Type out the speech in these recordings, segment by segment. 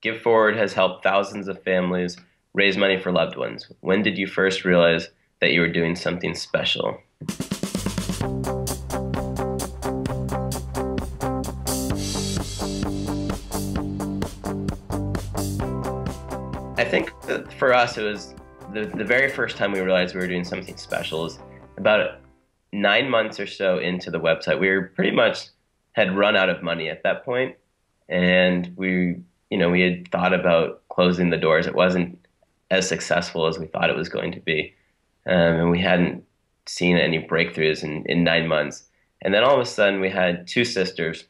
GiveForward has helped thousands of families raise money for loved ones. When did you first realize that you were doing something special? I think that for us, it was the very first time we realized we were doing something special is about 9 months or so into the website. We were pretty much had run out of money at that point, and we had thought about closing the doors. It wasn't as successful as we thought it was going to be, and we hadn't seen any breakthroughs in 9 months. And then all of a sudden, we had two sisters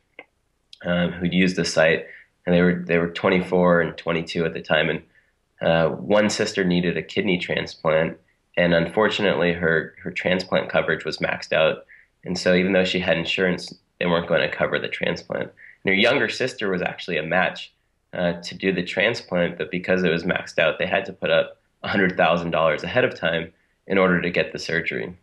who'd used the site, and they were 24 and 22 at the time, and one sister needed a kidney transplant, and unfortunately, her transplant coverage was maxed out. And so, even though she had insurance, they weren't going to cover the transplant. And her younger sister was actually a match to do the transplant, but because it was maxed out, they had to put up $100,000 ahead of time in order to get the surgery.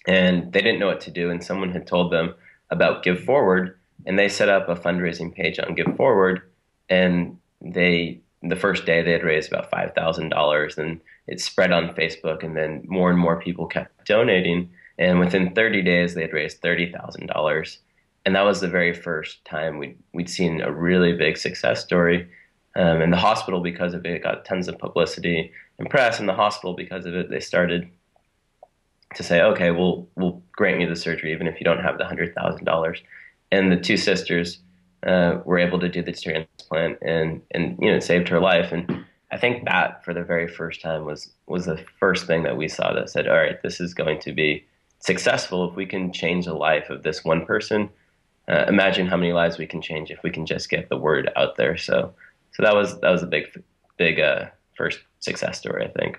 And they didn't know what to do, and someone had told them about GiveForward, and they set up a fundraising page on GiveForward, and the first day they had raised about $5,000, and it spread on Facebook, and then more and more people kept donating, and within 30 days they had raised $30,000. And that was the very first time we'd seen a really big success story. And the hospital, because of it, got tons of publicity and press, and the hospital, because of it, they started to say, okay, we'll grant you the surgery even if you don't have the $100,000. And the two sisters were able to do the transplant, and it saved her life. And I think that for the very first time was the first thing that we saw that said, all right, this is going to be successful if we can change the life of this one person. Imagine how many lives we can change if we can just get the word out there. So that was a big first success story, I think.